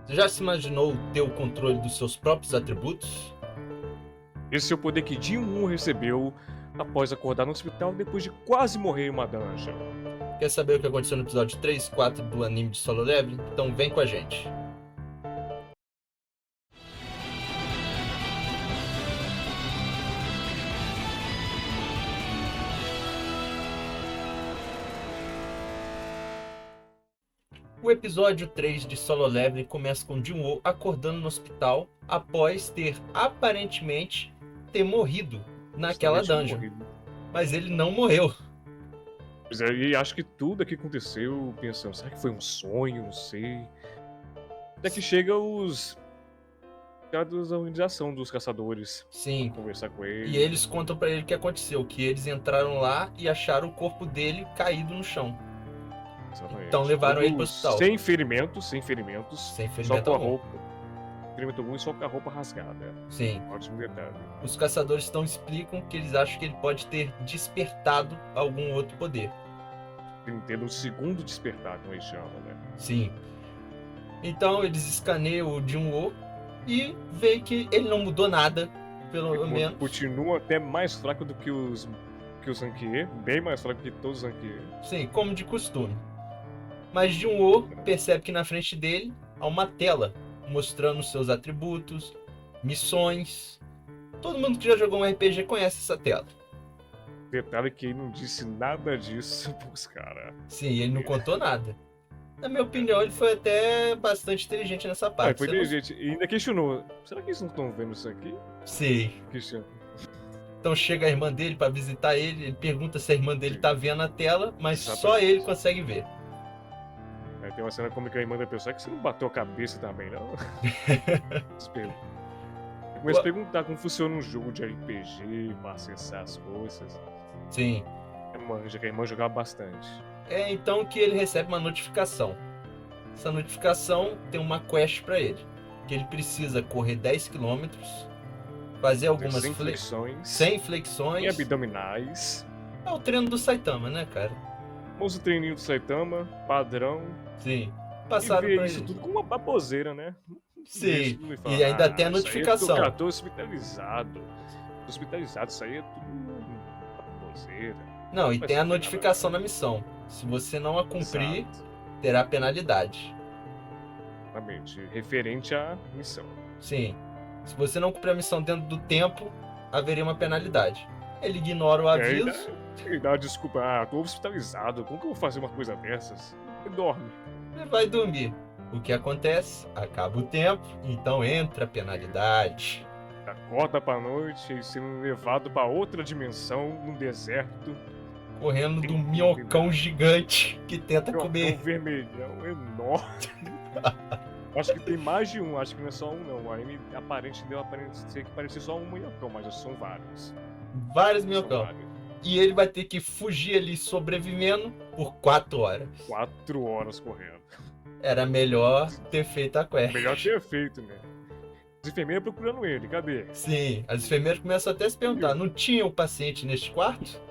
Você já se imaginou ter o controle dos seus próprios atributos? Esse é o poder que Jin-Woo recebeu após acordar no hospital depois de quase morrer em uma dungeon. Quer saber o que aconteceu no episódio 3 e 4 do anime de Solo Leveling? Então vem com a gente. O episódio 3 de Solo Leveling começa com Jin-Woo acordando no hospital após ter aparentemente morrido naquela dungeon. Mas ele não morreu. Pois é, e acho que tudo aqui aconteceu pensando, será que foi um sonho? Não sei. Até que chega os caras da organização dos caçadores. Sim. Pra conversar com ele. E eles contam pra ele o que aconteceu, que eles entraram lá e acharam o corpo dele caído no chão. Exatamente. Então levaram ele pro hospital. Sem ferimentos. Sem Só ferimento com a algum. roupa. Ferimento algum e só com a roupa rasgada. Sim. Ótimo detalhe. Os caçadores então explicam que eles acham que ele pode ter despertado algum outro poder. Tendo um segundo despertar, como eles chamam, né? Sim. Então eles escaneiam o Jin-Woo e veem que ele não mudou nada, pelo menos. Continua até mais fraco do que os Ankier, bem mais fraco que todos os Ankier. Sim, como de costume. Mas Jin-Woo percebe que na frente dele há uma tela mostrando seus atributos, missões. Todo mundo que já jogou um RPG conhece essa tela. Detalhe que ele não disse nada disso pros caras. Sim, ele não contou nada. Na minha opinião, ele foi até bastante inteligente nessa parte. Foi inteligente. E ainda questionou, será que eles não estão vendo isso aqui? Sim. Questionou. Então chega a irmã dele pra visitar ele, ele pergunta se a irmã dele tá vendo a tela, mas Exatamente. só ele consegue ver. Aí tem uma cena como que a irmã da pessoa, que você não bateu a cabeça também, não? Começa a perguntar como funciona um jogo de RPG, pra acessar as coisas. Sim. A irmã jogava bastante. É então que ele recebe uma notificação. Essa notificação tem uma quest pra ele. Que ele precisa correr 10 km, fazer algumas 100 flexões. 100 flexões. E abdominais. É o treino do Saitama, né, cara? Famoso treininho do Saitama, padrão. Sim. Passaram e pra isso ele. tudo com uma baboseira, né? Sim. E ainda tem a notificação. Eu tô hospitalizado. Hospitalizado, isso aí é tudo baboseira. Não, e tem a notificação na missão. Se você não a cumprir, Exato. terá penalidade. Exatamente. Referente à missão. Sim. Se você não cumprir a missão dentro do tempo, haveria uma penalidade. Ele ignora o aviso. Ele dá uma desculpa, tô hospitalizado, como que eu vou fazer uma coisa dessas? Ele dorme. Ele vai dormir. O que acontece? Acaba o tempo, então entra a penalidade. Acorda pra noite e sendo levado pra outra dimensão, num deserto. Correndo do minhocão gigante que tenta comer. Um vermelhão enorme. Acho que tem mais de um, acho que não é só um não. Aí me deu aparência que parecia só um minhocão, mas são vários. Vários minhocão. E ele vai ter que fugir ali sobrevivendo por 4 horas. 4 horas correndo. Era melhor ter feito a quest. Melhor ter feito, né? As enfermeiras procurando ele, cadê? Sim, as enfermeiras começam até a se perguntar, não tinha o paciente neste quarto?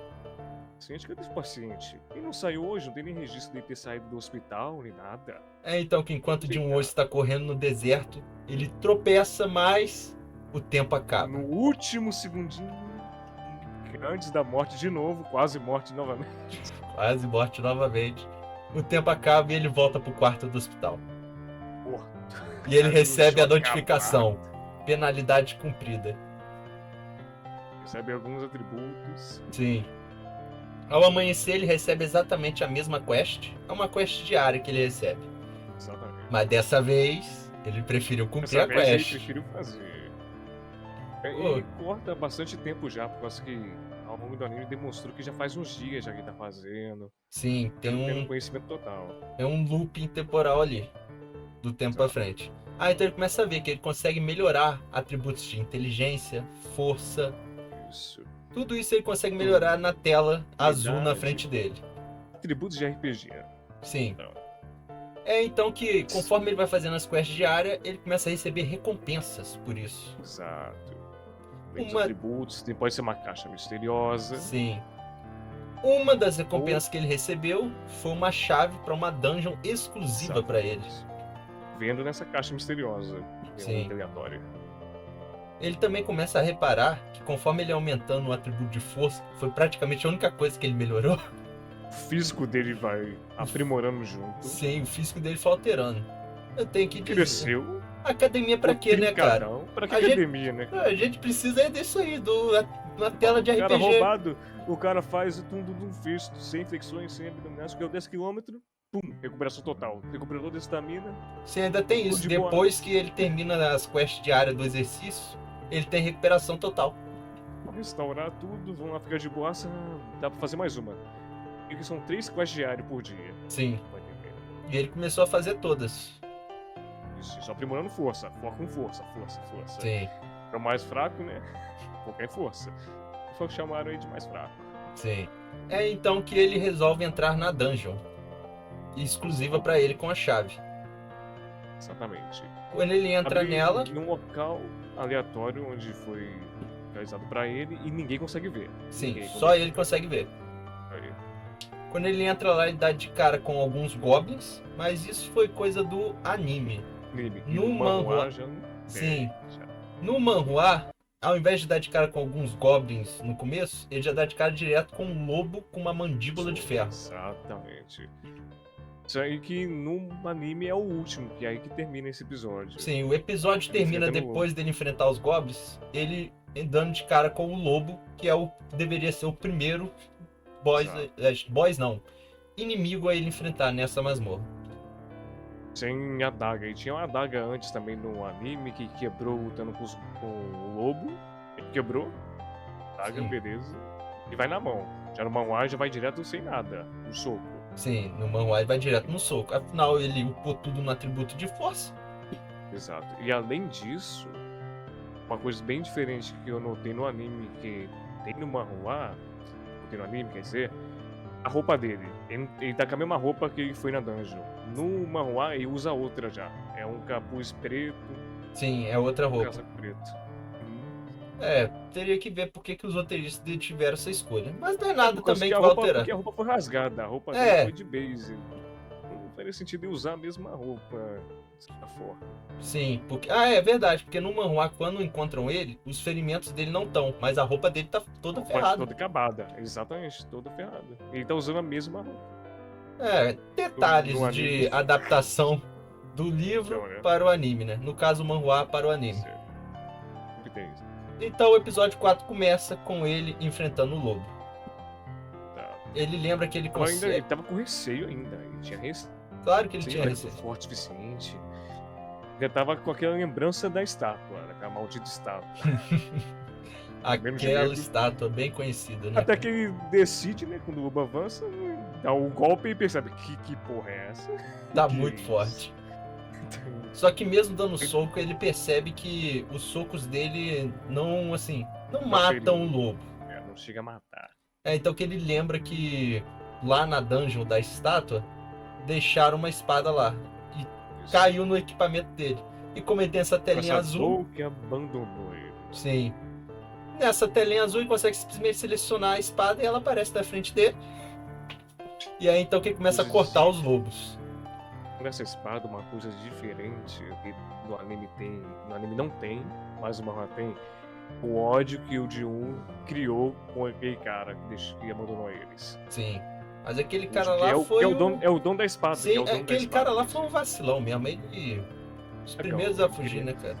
Paciente, cadê esse paciente? Ele não saiu hoje, não tem nem registro dele ter saído do hospital, nem nada. É então que enquanto Jin-Woo está correndo no deserto, ele tropeça, mas o tempo acaba. No último segundinho, antes da morte de novo, quase morte novamente. Quase morte novamente. O tempo acaba e ele volta pro quarto do hospital. Morto. E ele recebe a notificação. Penalidade cumprida. Recebe alguns atributos. Sim. Ao amanhecer ele recebe exatamente a mesma quest. É uma quest diária que ele recebe. Exatamente. Mas dessa vez ele preferiu cumprir a quest. Ele preferiu fazer. Ele corta bastante tempo já, por causa que ao longo do anime demonstrou que já faz uns dias já que ele tá fazendo. Sim, tem um conhecimento total. É um looping temporal ali, do tempo pra frente. Então ele começa a ver que ele consegue melhorar atributos de inteligência, força. Isso. Tudo isso ele consegue melhorar na tela azul na frente dele. Atributos de RPG. Sim. Então. É então que, conforme ele vai fazendo as quests diárias, ele começa a receber recompensas por isso. Exato. Os atributos, pode ser uma caixa misteriosa. Sim. Uma das recompensas que ele recebeu foi uma chave para uma dungeon exclusiva para ele. vendo nessa caixa misteriosa, Sim. aleatória. Ele também começa a reparar que conforme ele aumentando o atributo de força, foi praticamente a única coisa que ele melhorou. O físico dele vai aprimorando junto. Sim, o físico dele foi alterando. Eu tenho que dizer. Cresceu. Academia pra quê, né, cara? Pra que A academia, né? A gente precisa é disso aí, na tela de O cara RPG. roubado, o cara faz tudo de um festo, sem flexões, sem abdominais, que é o 10 km, pum, recuperação total. Recuperou toda a estamina. Você ainda tem isso. de Depois que ele termina as quests diárias do exercício, ele tem recuperação total. Restaurar tudo, vão lá ficar de boaça, dá pra fazer mais uma. E que são 3 quests diárias por dia. Sim. E ele começou a fazer todas. Isso, só aprimorando força. Foca em força. Sim. É o mais fraco, né? Focar em força. Foi chamaram ele de mais fraco. Sim. É então que ele resolve entrar na dungeon. Exclusiva pra ele com a chave. Exatamente. Quando ele entra nela. Em um local aleatório onde foi realizado pra ele e ninguém consegue ver. Sim, só ele consegue ver. Aí. Quando ele entra lá, ele dá de cara com alguns goblins, mas isso foi coisa do anime. No manhwa, sim. No manhwa, ao invés de dar de cara com alguns goblins no começo, ele já dá de cara direto com um lobo com uma mandíbula de ferro. Exatamente. Isso aí que no anime é o último, que é aí que termina esse episódio. Sim, o episódio termina depois dele enfrentar os goblins, ele dando de cara com o lobo, que deveria ser o primeiro boss não, inimigo a ele enfrentar nessa masmorra. Sem adaga. E tinha uma adaga antes também no anime que quebrou lutando com o lobo. Ele quebrou. Adaga, sim. Beleza. E vai na mão. Já no manhwa já vai direto sem nada. No soco. Sim, no manhwa ele vai direto no soco. Afinal, ele upou tudo no atributo de força. Exato. E além disso, uma coisa bem diferente que eu notei no anime, que tem no manhwa, tem no anime, quer dizer, a roupa dele. Ele tá com a mesma roupa que ele foi na dungeon. No manhwa ele usa outra já. É um capuz preto. Sim, é outra roupa. Casaco preto. Teria que ver porque que os roteiristas tiveram essa escolha. Mas não é nada também que vai alterar. Porque a roupa foi rasgada, a roupa dele foi de base. Não faria sentido ele usar a mesma roupa dessa forma. Sim, porque. É verdade, porque no manhwa, quando encontram ele, os ferimentos dele não estão, mas a roupa dele tá toda ferrada. Toda acabada, exatamente, toda ferrada. Ele tá usando a mesma roupa. Detalhes de adaptação do livro para o anime, né? No caso, o manhwa para o anime. Então o episódio 4 começa com ele enfrentando o lobo. Tá. Ele lembra que ele consegue... Ele tava com receio ainda, ele tinha receio. Claro que ele tinha receio. Forte o suficiente. Ele tava com aquela lembrança da estátua, daquela maldita estátua. Aquela estátua bem conhecida, né? Até que ele decide, né, quando o lobo avança, dá um golpe e percebe que porra é essa? Tá muito forte. Só que mesmo dando soco, ele percebe que os socos dele não matam o lobo. Não chega a matar. Então que ele lembra que lá na dungeon da estátua, deixaram uma espada lá. E caiu no equipamento dele. E como ele tem essa telinha azul... que abandonou ele. Sim. Nessa telinha azul ele consegue simplesmente selecionar a espada e ela aparece na frente dele. E aí então que ele começa a cortar os lobos. Nessa espada, uma coisa diferente que no anime tem, no anime não tem, mas o manhwa tem, o ódio que o Ji-Hoon criou com aquele cara que abandonou eles. Sim. Mas aquele cara lá foi é o dono da espada. Sim, aquele cara lá foi um vacilão mesmo. Ele... Os primeiros a fugir, né, cara?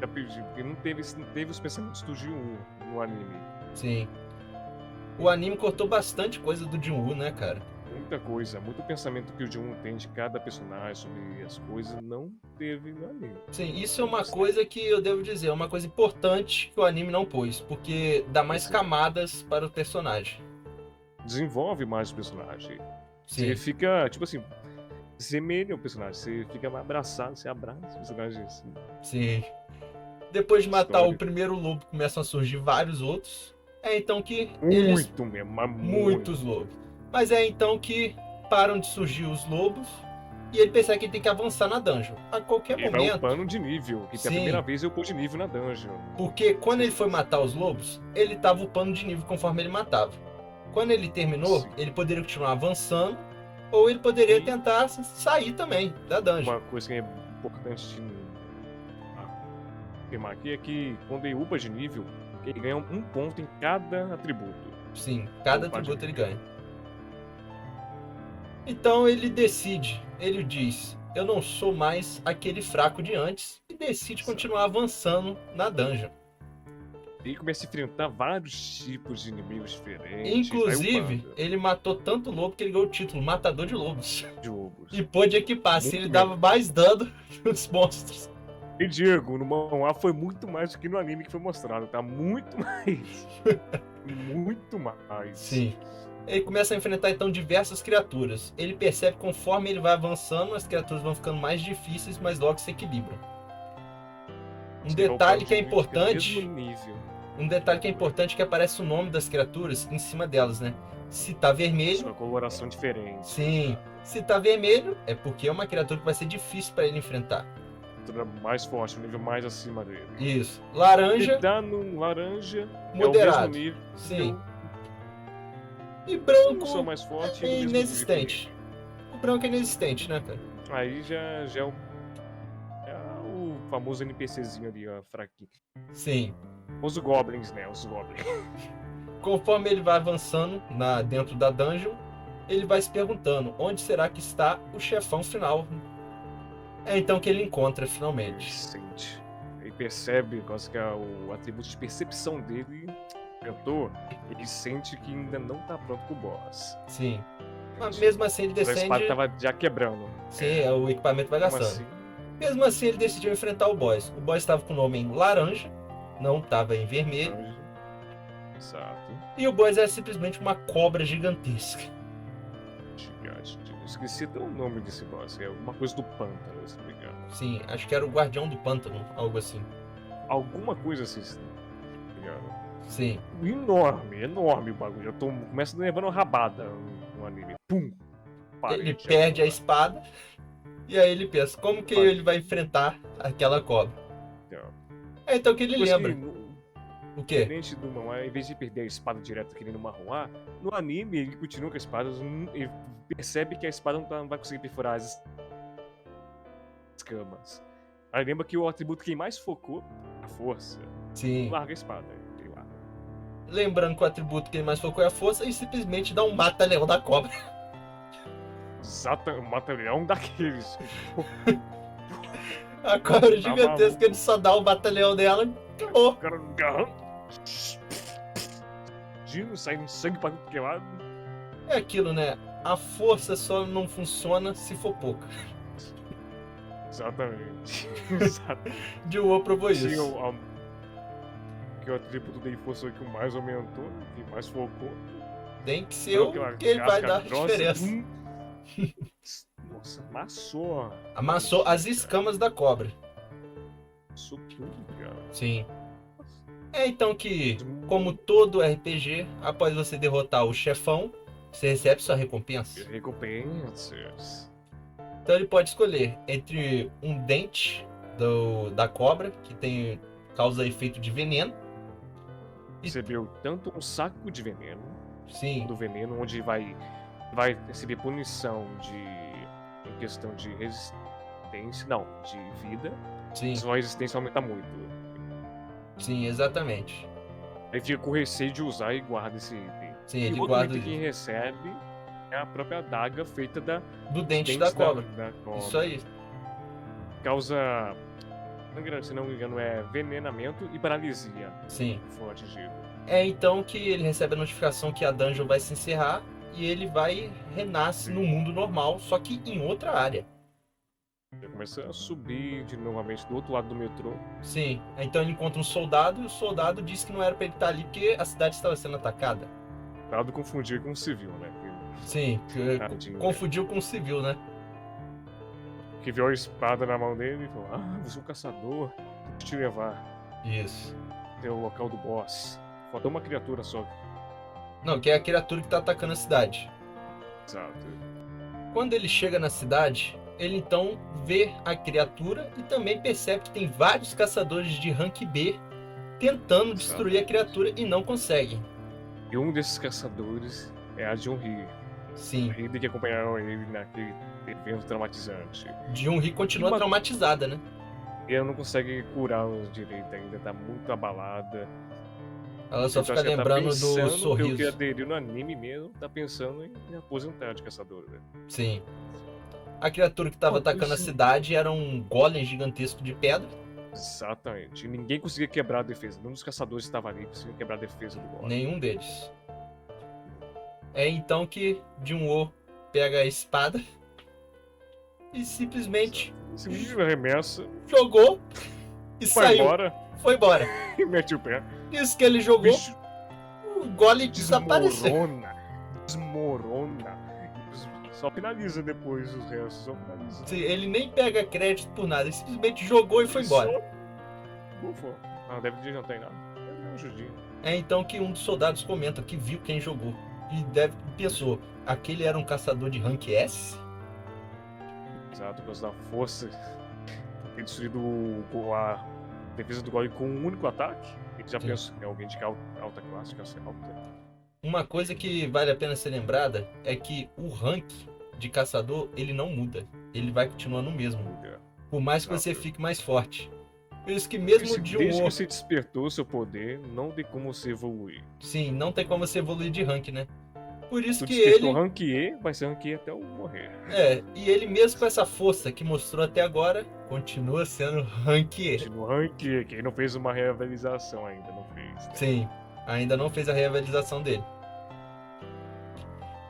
Porque não teve os pensamentos do Ji-Hoon no anime. Sim. O anime cortou bastante coisa do Ji-Hoon, né, cara? Muita coisa, muito pensamento que o Ji-Hoon tem de cada personagem sobre as coisas não teve no anime. Sim, isso é uma coisa que eu devo dizer, é uma coisa importante que o anime não pôs, porque dá mais camadas para o personagem. Desenvolve mais o personagem. Sim. Você fica, tipo assim, semelha o personagem, você fica abraçado, você abraça o personagem assim. Sim. Depois de matar o primeiro lobo, começam a surgir vários outros. É então que muitos lobos. Mas é então que param de surgir os lobos e ele percebe que ele tem que avançar na dungeon. A qualquer momento... Ele vai upando de nível, que é a primeira vez eu upou de nível na dungeon. Porque quando ele foi matar os lobos, ele tava upando de nível conforme ele matava. Quando ele terminou, ele poderia continuar avançando ou ele poderia tentar sair também da dungeon. Uma coisa que é importante de afirmar aqui é que quando ele upa de nível, ele ganha um ponto em cada atributo. Sim, cada atributo ele ganha. Então ele decide, ele diz, eu não sou mais aquele fraco de antes, e decide continuar avançando na dungeon. Ele começa a enfrentar vários tipos de inimigos diferentes. Inclusive, ele matou tanto lobo que ele ganhou o título Matador de Lobos. De lobos. E pôde equipar, se ele dava mais dano nos monstros. E Diego, no manhwa foi muito mais do que no anime que foi mostrado, tá? Muito mais. Muito mais. Sim. Ele começa a enfrentar então diversas criaturas. Ele percebe que conforme ele vai avançando, as criaturas vão ficando mais difíceis, mas logo se equilibram. Um detalhe que é importante. Um detalhe que é importante é que aparece o nome das criaturas em cima delas, né? Se tá vermelho. Uma coloração diferente. Sim. Se tá vermelho, é porque é uma criatura que vai ser difícil para ele enfrentar. Mais forte, um nível mais acima dele. Isso. Laranja. Ele dá no laranja. Moderado. É o mesmo nível. Sim. E branco mais forte, é inexistente. O branco é inexistente, né, cara? Aí já é o famoso NPCzinho ali, ó, fraquinho. Sim. Os goblins, né? Os goblins. Conforme ele vai avançando dentro da dungeon, ele vai se perguntando onde será que está o chefão final. É então que ele encontra finalmente. Ele percebe, quase que o atributo de percepção dele aumentou, ele sente que ainda não tá pronto pro boss. Sim. Mas mesmo assim ele decide. A espada tava já quebrando. Sim, o equipamento vai gastando. Assim? Mesmo assim ele decidiu enfrentar o boss. O boss estava com o nome em laranja, não estava em vermelho. Exato. E o boss era simplesmente uma cobra gigantesca. Gigante. Eu esqueci até o nome desse boss. É alguma coisa do pântano, se não me engano. Sim, acho que era o guardião do pântano, algo assim. Alguma coisa assim, se não me engano. Sim. Enorme o bagulho. Já começa levando rabada no anime. Pum! Ele perde a espada. E aí ele pensa, como que ele vai enfrentar aquela cobra? É então que ele lembra. O quê? Diferente do manhwa, em vez de perder a espada direto que nem no manhwa, no anime ele continua com a espada e percebe que a espada não vai conseguir perfurar as escamas. Aí lembra que o atributo que mais focou a força. Sim. Larga a espada. Lembrando que o atributo que ele mais focou é a força e simplesmente dá um mata-leão da cobra. Exato, um mata-leão daqueles. A cobra gigantesca, ele só dá o mata-leão dela e acabou. O cara agarrando. Saindo sangue pra tudo que é lado. É aquilo, né? A força só não funciona se for pouca. Exatamente. Jin-Woo provou isso. Que o atributo dele fosse o que mais aumentou, que mais focou. Tem que ser o que ele vai dar diferença. Nossa, amassou. Amassou as escamas da cobra. Amassou tudo, cara. Sim. É então que, como todo RPG, após você derrotar o chefão, você recebe sua recompensa. Recompensas. Então ele pode escolher entre um dente da cobra, que causa efeito de veneno. Recebeu tanto um saco de veneno, sim, do veneno, onde vai receber punição em questão de resistência, não, de vida. Sim. Sua resistência aumenta muito. Sim, exatamente. Aí fica com receio de usar e guarda esse item. Sim, e ele outro guarda. item que recebe é a própria adaga feita do dente da cobra. Da cobra. Isso aí. Causa, se não me engano, é envenenamento e paralisia. Sim. For atingido. É então que ele recebe a notificação que a dungeon vai se encerrar e ele renasce no mundo normal, só que em outra área. Ele começa a subir novamente do outro lado do metrô. Sim, então ele encontra um soldado e o soldado diz que não era pra ele estar ali porque a cidade estava sendo atacada. Nada confundir com um civil, né? Sim, confundiu com um civil, né? Que viu a espada na mão dele e falou: ah, você é um caçador, vou te levar. Isso. Tem o local do boss. Faltou uma criatura só. Não, que é a criatura que tá atacando a cidade. Exato. Quando ele chega na cidade, ele então vê a criatura e também percebe que tem vários caçadores de rank B tentando destruir a criatura e não conseguem. E um desses caçadores é a Junhee. Sim. Ele tem que acompanhar ele naquele evento traumatizante. Jun-Hee continua Uma- traumatizada, né? E ela não consegue curá-los direito ainda, tá muito abalada. Ela só Então, fica acho que ela tá lembrando do pensando, pelo que sorriso. aderiu no anime mesmo, tá pensando em aposentar de caçadora, velho. Sim. A criatura que tava Bom, atacando a isso- cidade era um golem gigantesco de pedra. Exatamente. E ninguém conseguia quebrar a defesa. Nenhum dos caçadores que estava ali conseguia quebrar a defesa do golem. Nenhum deles. É então que Jun-Woo pega a espada e simplesmente Esse vídeo arremessa, jogou e vai saiu. embora Foi embora. e mete o pé. Isso que ele O jogou, bicho o golem desapareceu. desmorona. Só finaliza depois os restos, só finaliza. Sim, ele nem pega crédito por nada, ele simplesmente jogou e foi embora. Bufou. Ah, deve de não tem nada. Deve dar um ajudinho. É então que um dos soldados comenta que viu quem jogou e pensou, aquele era um caçador de rank S? Exato, por causa da força. Ter destruído a defesa do golem com um único ataque. Ele já Sim. pensa que é alguém de alta classe, classe alta. Uma coisa que vale a pena ser lembrada é que o rank de caçador, ele não muda. Ele vai continuar no mesmo. Por mais que você Exato. fique mais forte. Por isso que mesmo Desde de que um... você despertou seu poder, não tem como você evoluir. Sim, não tem como você evoluir de rank, né? Por isso Se que despertou ele... rank E, vai ser rank E até eu morrer. E ele mesmo com essa força que mostrou até agora, continua sendo rank E. Continua rank E, que ele não fez uma reavaliação ainda, não fez. Né? Sim, ainda não fez a reavaliação dele.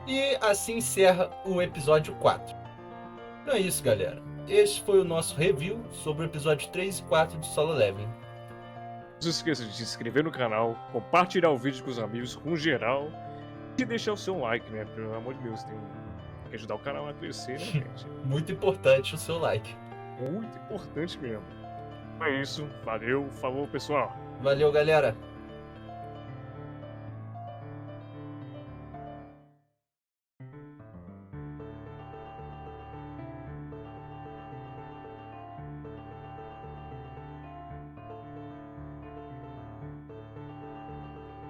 E assim encerra o episódio 4. Então é isso, galera. Este foi o nosso review sobre o episódio 3 e 4 de Solo Leveling. Não se esqueça de se inscrever no canal, compartilhar o vídeo com os amigos, com geral, e deixar o seu like, né? Pelo amor de Deus, tem que ajudar o canal a crescer, né, gente? Muito importante o seu like. Muito importante mesmo. É isso, valeu, falou pessoal! Valeu, galera!